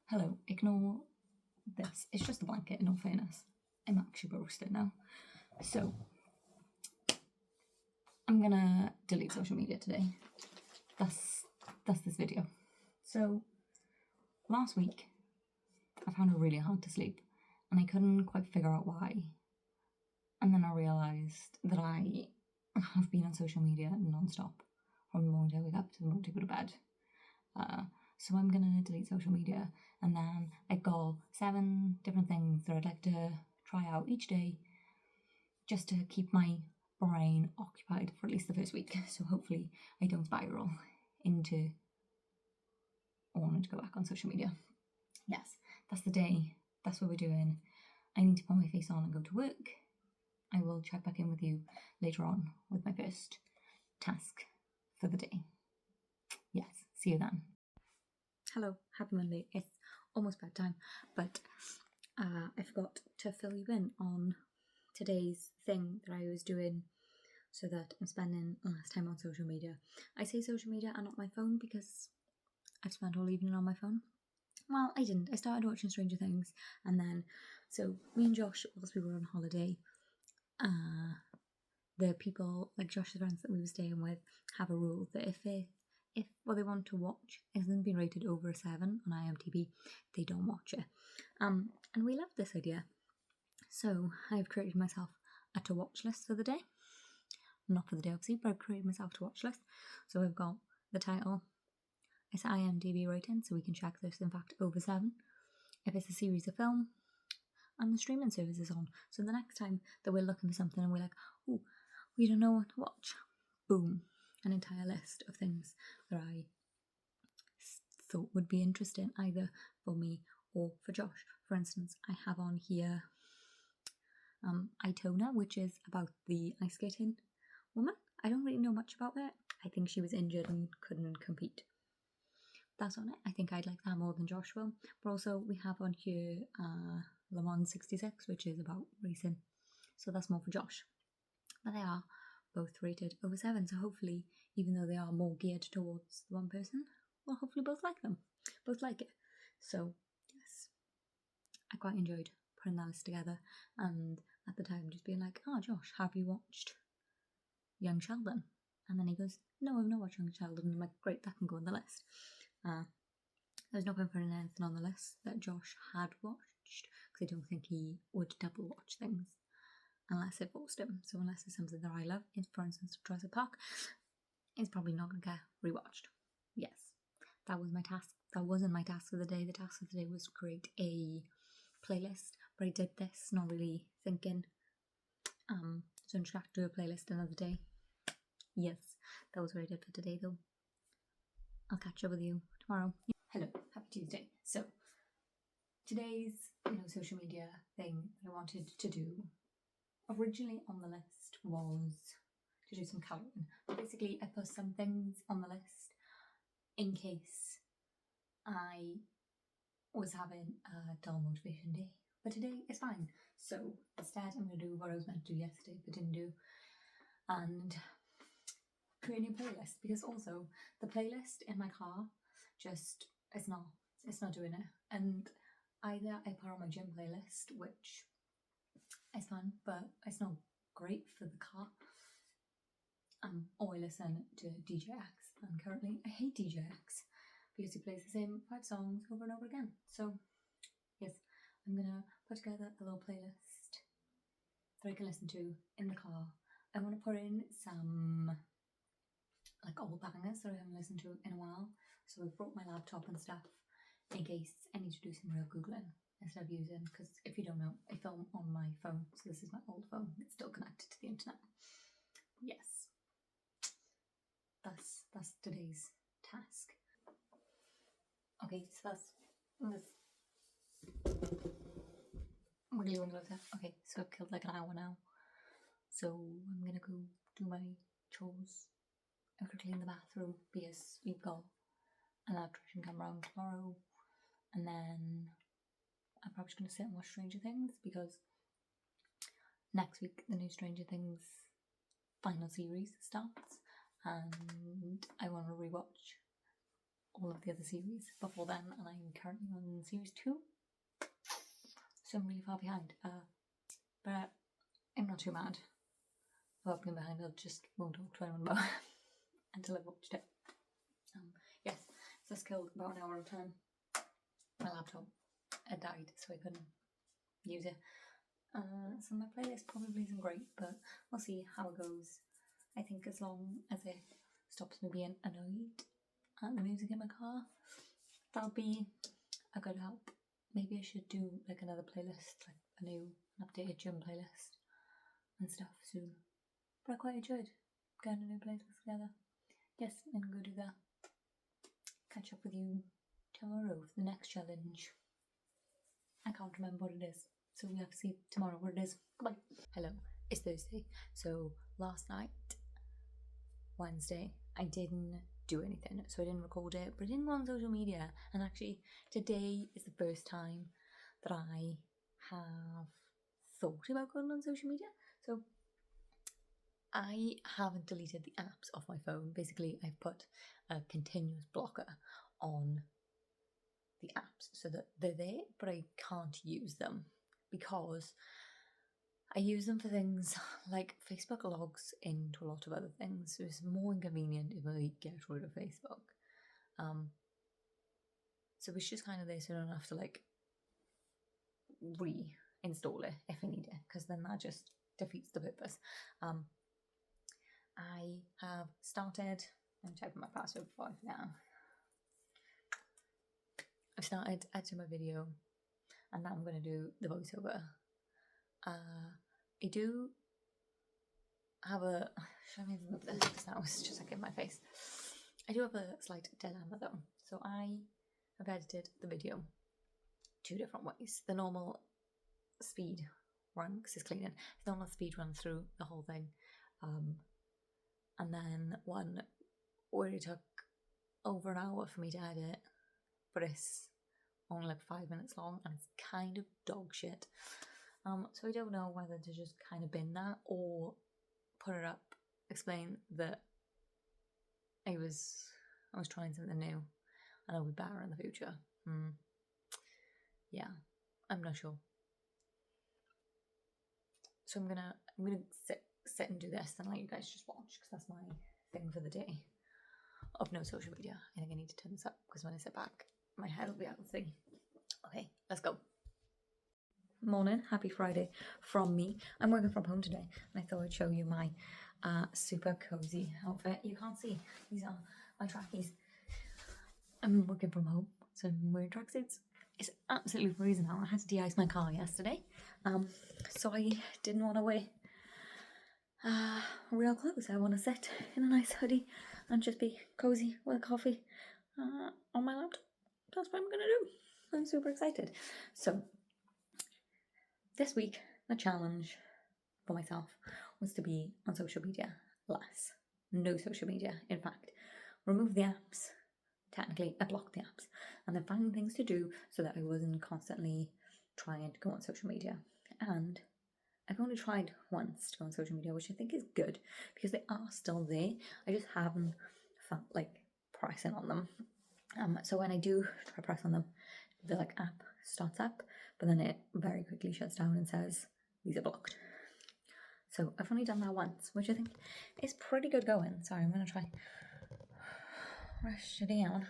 Hello, ignore this. It's just a blanket, in all fairness. I'm actually roasted now. So, I'm gonna delete social media today. That's this video. So, last week, I found it really hard to sleep, and I couldn't quite figure out why. And then I realised that I have been on social media non-stop from the moment I wake up to the moment I go to bed. So I'm gonna delete social media, and then I've got 7 different things that I'd like to try out each day just to keep my brain occupied for at least the first week. So hopefully I don't spiral into wanting to go back on social media. Yes, that's the day. That's what we're doing. I need to put my face on and go to work. I will check back in with you later on with my first task for the day. Yes, see you then. Hello, happy Monday. It's almost bedtime, but I forgot to fill you in on today's thing that I was doing so that I'm spending less time on social media. I say social media and not my phone because I've spent all evening on my phone. Well, I didn't. I started watching Stranger Things, and then, so me and Josh, whilst we were on holiday, the people, like Josh's friends that we were staying with, have a rule that if what they want to watch isn't been rated over a 7 on IMDb, they don't watch it. And we love this idea. So I've created myself a to watch list for the day. Not for the day obviously, but I've created myself a to watch list. So I've got the title, it's IMDb rating, so we can check this in fact over 7. If it's a series of film, and the streaming service is on. So the next time that we're looking for something and we're like, oh, we don't know what to watch, boom, an entire list of things that I thought would be interesting either for me or for Josh. For instance, I have on here Itona, which is about the ice skating woman. I don't really know much about it. I think she was injured and couldn't compete. That's on it. I think I'd like that more than Josh will. But also we have on here Le Mans 66, which is about racing. So that's more for Josh. But they are both rated over 7, so hopefully, even though they are more geared towards the one person, we'll hopefully both like them. Both like it. So, yes. I quite enjoyed putting that list together, and at the time just being like, oh Josh, have you watched Young Sheldon? And then he goes, no, I've not watched Young Sheldon. And I'm like, great, that can go on the list. There's no point putting anything on the list that Josh had watched, because I don't think he would double watch things unless it forced him. So unless it's something that I love, for instance Jurassic Park, it's probably not going to get rewatched. Yes, that was my task. That wasn't my task of the day. The task of the day was to create a playlist, but I did this not really thinking, so I'm just going to do a playlist another day. Yes, that was what I did for today though. I'll catch up with you tomorrow. Hello, happy Tuesday. So today's social media thing that I wanted to do originally on the list was to do some colouring. But basically I put some things on the list in case I was having a dull motivation day. But today is fine. So instead I'm going to do what I was meant to do yesterday but didn't do, and create a new playlist, because also the playlist in my car just it's not doing it. And either I put on my gym playlist, which is fun, but it's not great for the car, or I listen to DJ X, and currently I hate DJ X because he plays the same 5 songs over and over again. So yes, I'm gonna put together a little playlist that I can listen to in the car. I want to put in some like old bangers that I haven't listened to in a while. So I've brought my laptop and stuff in case I need to do some real Googling instead of using, because if you don't know, I film on my phone, so this is my old phone. It's still connected to the internet. Yes, that's today's task. Okay, so that's really okay, so I've killed like an hour now. So I'm gonna go do my chores. I have to clean the bathroom because we've got an electrician come round tomorrow, and then I'm probably just going to sit and watch Stranger Things, because next week the new Stranger Things final series starts and I want to rewatch all of the other series before then, and I'm currently on series 2, so I'm really far behind. But I'm not too mad about being behind. I just won't talk to anyone about it until I've watched it. Yes, so this killed about an hour of time. My laptop had died, so I couldn't use it. So my playlist probably isn't great, but we'll see how it goes. I think as long as it stops me being annoyed at the music in my car, that'll be a good help. Maybe I should do like another playlist, like a new updated gym playlist and stuff soon. But I quite enjoyed getting a new playlist together. Yes, I'm gonna go do that. Catch up with you tomorrow for the next challenge. I can't remember what it is, so we have to see tomorrow what it is. Goodbye. Hello, it's Thursday. So last night, Wednesday, I didn't do anything, so I didn't record it, but I didn't go on social media. And actually, today is the first time that I have thought about going on social media. So I haven't deleted the apps off my phone. Basically, I've put a continuous blocker on the apps so that they're there, but I can't use them because I use them for things like Facebook logs into a lot of other things. So it's more inconvenient if I get rid of Facebook. So it's just kind of there, so I don't have to like reinstall it if I need it, because then that just defeats the purpose. I have started, I'm typing my password before I forget. I've started editing my video, and now I'm going to do the voiceover. I do have a, should I maybe move this because now it's just like in my face. I do have a slight dilemma though. So I have edited the video 2 different ways. The normal speed run, because it's cleaning, the normal speed run through the whole thing. And then one where it took over an hour for me to edit, but it's only like 5 minutes long and it's kind of dog shit. So I don't know whether to just kind of bin that or put it up, explain that I was trying something new and it'll be better in the future. Yeah, I'm not sure. So I'm gonna sit and do this and let you guys just watch, because that's my thing for the day of no social media. I think I need to turn this up because when I sit back, my head will be out of the thing. Okay, let's go. Morning, happy Friday from me. I'm working from home today, and I thought I'd show you my super cozy outfit. You can't see, these are my trackies. I'm working from home, so I'm wearing tracksuits. It's absolutely freezing out. I had to de-ice my car yesterday, so I didn't want to wear real clothes. I want to sit in a nice hoodie and just be cozy with a coffee on my laptop. That's what I'm gonna do. I'm super excited. So this week, the challenge for myself was to be on social media less. No social media, in fact. Remove the apps. Technically, I blocked the apps. And then find things to do so that I wasn't constantly trying to go on social media. And I've only tried once to go on social media, which I think is good because they are still there. I just haven't felt like pressing on them. So when I do try press on them, the like app starts up, but then it very quickly shuts down and says these are blocked. So I've only done that once, which I think is pretty good going. Sorry, I'm gonna try rush it down.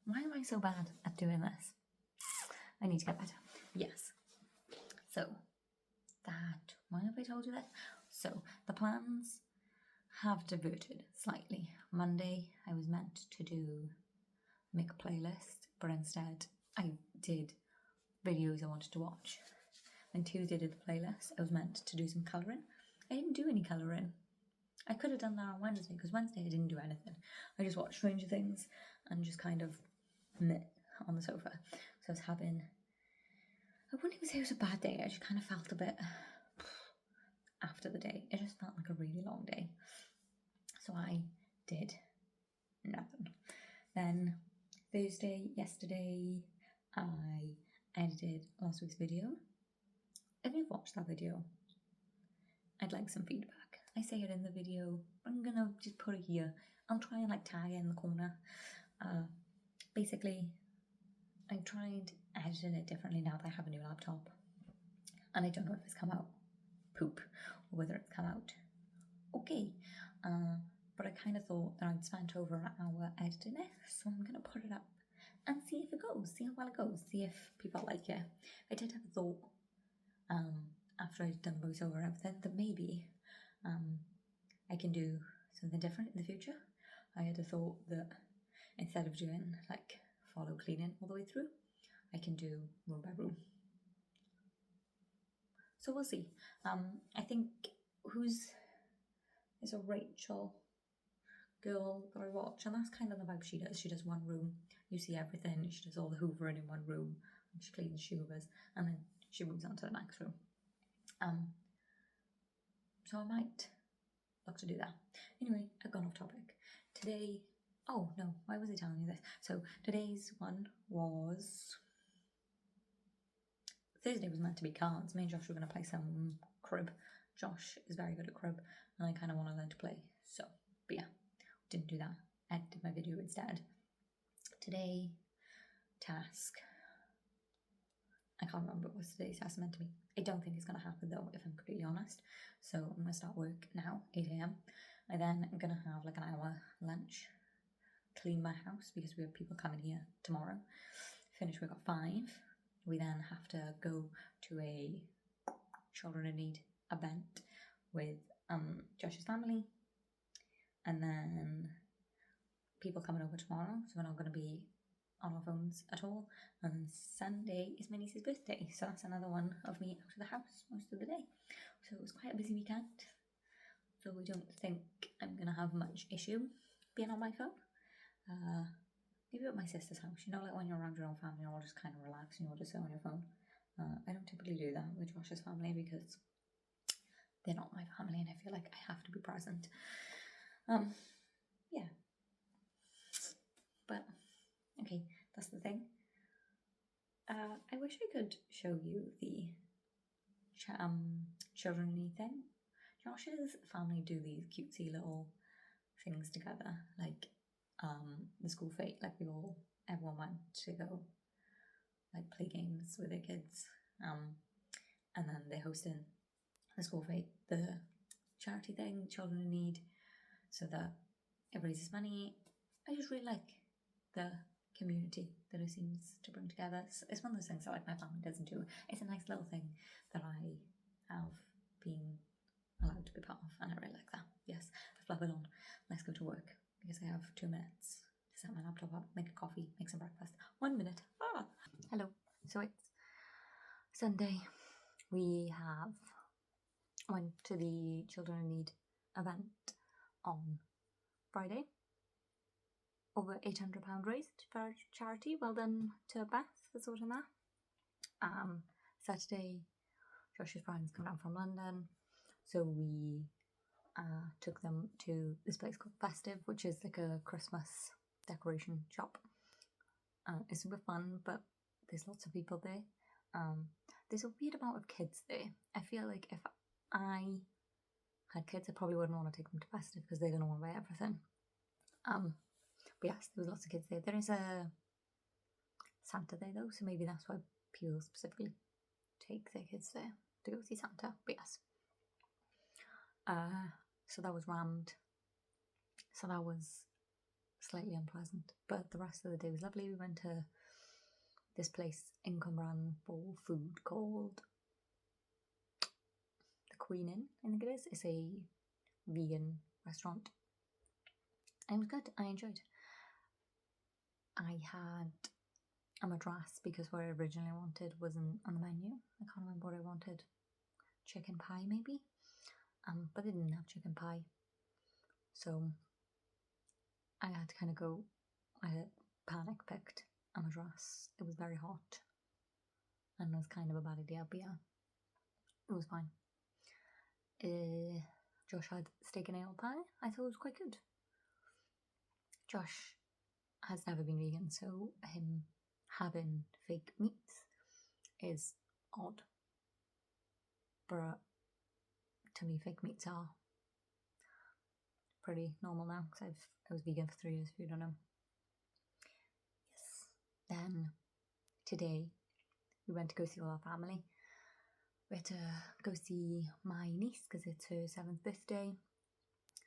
Why am I so bad at doing this? I need to get better. Yes. So that, why have I told you that? So the plans have diverted slightly. Monday I was meant to make a playlist, but instead I did videos I wanted to watch. And Tuesday did the playlist. I was meant to do some colouring. I didn't do any colouring. I could have done that on Wednesday, because Wednesday I didn't do anything. I just watched Stranger Things and just kind of knit on the sofa. So I was having, I wouldn't even say it was a bad day. I just kind of felt a bit after the day. It just felt like a really long day. So I did nothing. Then Thursday, yesterday, I edited last week's video. If you've watched that video, I'd like some feedback. I say it in the video, I'm gonna just put it here. I'll try and like tag it in the corner. basically, I tried editing it differently now that I have a new laptop, and I don't know if it's come out poop or whether it's come out okay. But I kind of thought that I'd spent over an hour editing it, so I'm going to put it up and see if it goes, see how well it goes, see if people like it. I did have a thought after I'd done voiceover and everything that maybe I can do something different in the future. I had a thought that instead of doing like follow cleaning all the way through, I can do room by room. So we'll see. I think there's a Rachel girl that I watch, and that's kind of the vibe she does. She does one room, you see everything. She does all the hoovering in one room, and she cleans, she hoovers, and then she moves on to the next room. So I might look to do that. Anyway, I've gone off topic. Today, oh no, why was I telling you this? So today's one was Thursday was meant to be cards. Me and Josh were going to play some crib. Josh is very good at crib, and I kind of want to learn to play. So, but yeah, didn't do that. I did my video instead. Today, task. I can't remember what today's task meant to be. I don't think it's going to happen though, if I'm completely honest. So I'm going to start work now, 8 a.m. I then am going to have like an hour lunch, clean my house because we have people coming here tomorrow. Finish work at 5. We then have to go to a children in need event with Josh's family, and then people coming over tomorrow, so we're not going to be on our phones at all. And Sunday is my niece's birthday, so that's another one of me out of the house most of the day. So it was quite a busy weekend, so we don't think I'm going to have much issue being on my phone. Maybe at my sister's house, you know, like when you're around your own family, you're all just kind of relaxed and you're just sit on your phone. I don't typically do that with Josh's family because they're not my family and I feel like I have to be present. Yeah. But, okay, that's the thing. I wish I could show you the children in need thing. Josh's family do these cutesy little things together, like the school fete, like everyone went to go like play games with their kids, and then they're hosting the school fete, the charity thing, children in need, so that it raises money. I just really like the community that it seems to bring together. It's one of those things that like my family doesn't do. It's a nice little thing that I have been allowed to be part of, and I really like that. Yes, I've blabbered on. Let's go to work because I have 2 minutes to set my laptop up, make a coffee, make some breakfast. 1 minute. Hello. So it's Sunday. We went to the Children in Need event on Friday. Over £800 raised for charity. Well done to Beth for sorting that. Saturday, Josh's friends come down from London, so we took them to this place called Festive, which is like a Christmas decoration shop. It's super fun, but there's lots of people there. There's a weird amount of kids there. I feel like if I had kids, I probably wouldn't want to take them to Festive because they're going to want to buy everything. But yes, there was lots of kids there. There is a Santa there though, so maybe that's why people specifically take their kids there to go see Santa. But yes. So that was rammed. So that was slightly unpleasant. But the rest of the day was lovely. We went to this place in Cwmbran for food called the Queen Inn, I think it is. It's a vegan restaurant. And it was good. I enjoyed. I had a madras because what I originally wanted wasn't on the menu. I can't remember what I wanted. Chicken pie maybe? But they didn't have chicken pie. So I had to kind of go, I had panic picked a madras. It was very hot and it was kind of a bad idea, but yeah, it was fine. Josh had steak and ale pie. I thought it was quite good. Josh has never been vegan, so him having fake meats is odd. But to me, fake meats are pretty normal now because I was vegan for 3 years, if you don't know. Yes. today we went to go see all our family. We had to go see my niece because it's her 7th birthday.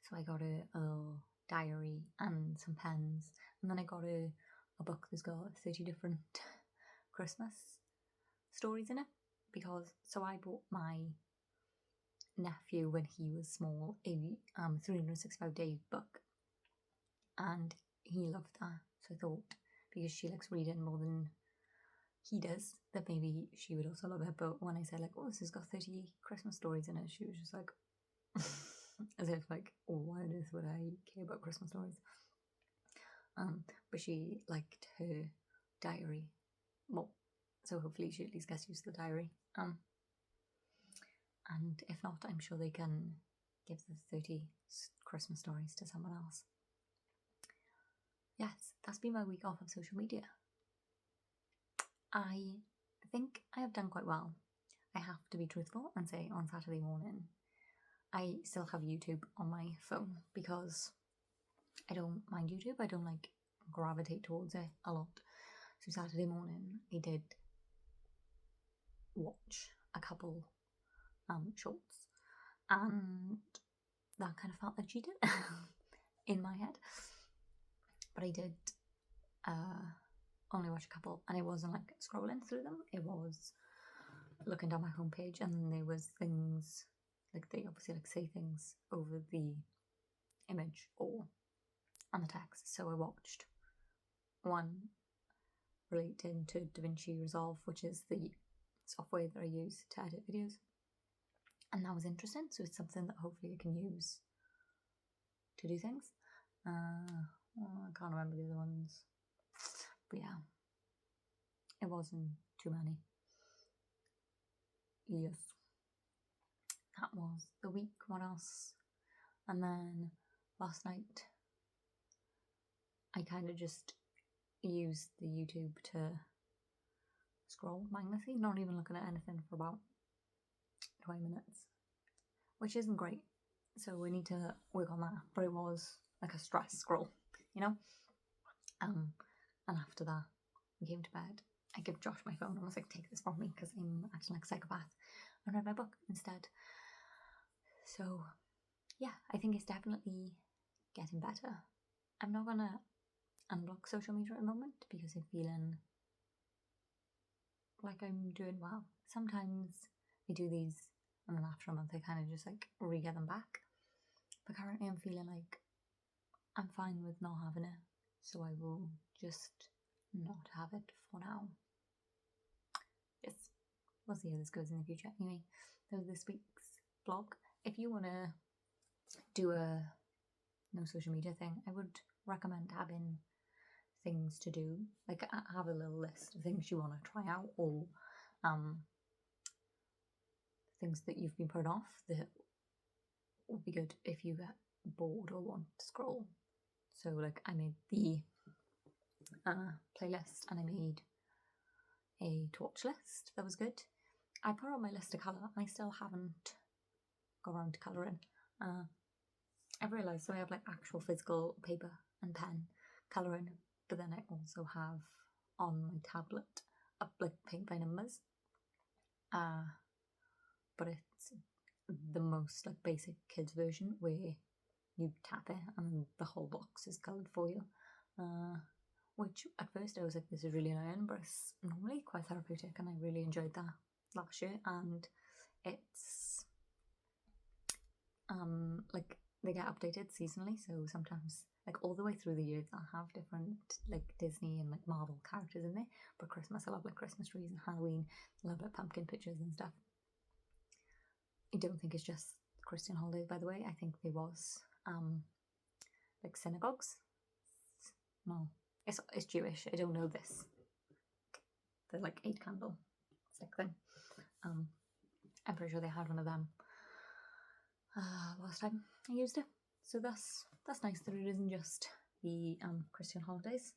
So I got her a little diary and some pens. And then I got her a book that's got 30 different Christmas stories in it. So I bought my nephew when he was small a 365 day book. And he loved that. So I thought, because she likes reading more than he does, that maybe she would also love it. But when I said like, oh, this has got 30 Christmas stories in it, she was just like, as if like, oh, why on earth would I care about Christmas stories? But she liked her diary more, so hopefully she at least gets used to the diary. And if not, I'm sure they can give the 30 Christmas stories to someone else. Yes, that's been my week off of social media. I think I have done quite well. I have to be truthful and say on Saturday morning, I still have YouTube on my phone because I don't mind YouTube. I don't like gravitate towards it a lot. So Saturday morning, I did watch a couple shorts, and that kind of felt like cheating in my head. But I did only watch a couple, and I wasn't like scrolling through them. It was looking down my homepage, and there was things like they obviously like say things over the image or on the text. So I watched one relating to DaVinci Resolve, which is the software that I use to edit videos, and that was interesting. So it's something that hopefully I can use to do things. I can't remember the other ones, but yeah, it wasn't too many. Yes, that was the week. What else? And then last night I kind of just used the YouTube to scroll mindlessly, not even looking at anything for about 20 minutes, which isn't great. So we need to work on that. But it was like a stress scroll, you know? And after that, we came to bed. I gave Josh my phone and was like, take this from me because I'm acting like a psychopath, and read my book instead. So yeah, I think it's definitely getting better. I'm not gonna unblock social media at the moment because I'm feeling like I'm doing well. Sometimes I do these and then after a month I kind of just like re-get them back. But currently I'm feeling like I'm fine with not having it, so I will just not have it for now. Yes, we'll see how this goes in the future. Anyway, that was this week's vlog. If you want to do a no social media thing, I would recommend having things to do. Like have a little list of things you want to try out, or things that you've been put off that would be good if you get bored or want to scroll. So like I made the playlist and I made a to watch list that was good. I put on my list of colour and I still haven't got around to colouring. I've realised, so I have like actual physical paper and pen colouring, but then I also have on my tablet up like paint by numbers. But it's the most like basic kids version where you tap it and the whole box is coloured for you. Which at first I was like, this is really annoying, but it's normally quite therapeutic and I really enjoyed that last year. And it's like they get updated seasonally, so sometimes like all the way through the year they'll have different like Disney and like Marvel characters in there. But Christmas, I love like Christmas trees, and Halloween, I love like pumpkin pictures and stuff. I don't think it's just Christian holidays, by the way. I think there was like synagogues. No, it's Jewish. I don't know this. The like 8 candle stick thing. I'm pretty sure they had one of them last time I used it. So that's nice that it isn't just the Christian holidays.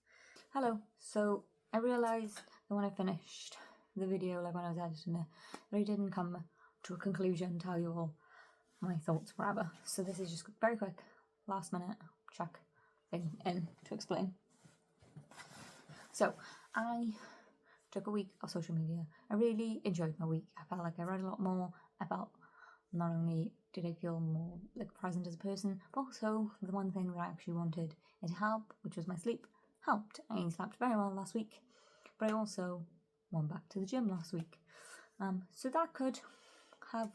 Hello. So I realised that when I finished the video, like when I was editing it, that I didn't come to a conclusion, tell you all my thoughts forever. So this is just very quick, last minute check thing in to explain. So I took a week of social media. I really enjoyed my week. I felt like I read a lot more. I felt not only did I feel more like present as a person, but also the one thing that I actually wanted it to help, which was my sleep, helped. I slept very well last week, but I also went back to the gym last week. So that could have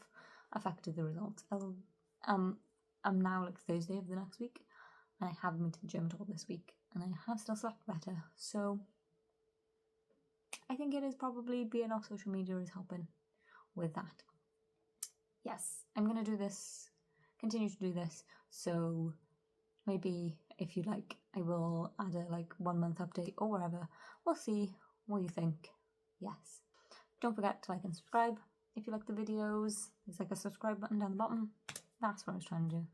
affected the results. I'm now like Thursday of the next week, and I haven't been to the gym at all this week, and I have still slept better. So I think it is probably being off social media is helping with that. Yes, I'm gonna do this, continue to do this. So maybe if you like, I will add a like 1 month update or whatever. We'll see what you think. Yes. Don't forget to like and subscribe if you like the videos. There's like a subscribe button down the bottom. That's what I was trying to do.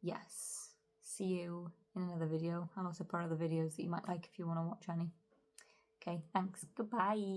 Yes. See you in another video. I'll also put other videos that you might like if you want to watch any. Okay, thanks. Goodbye.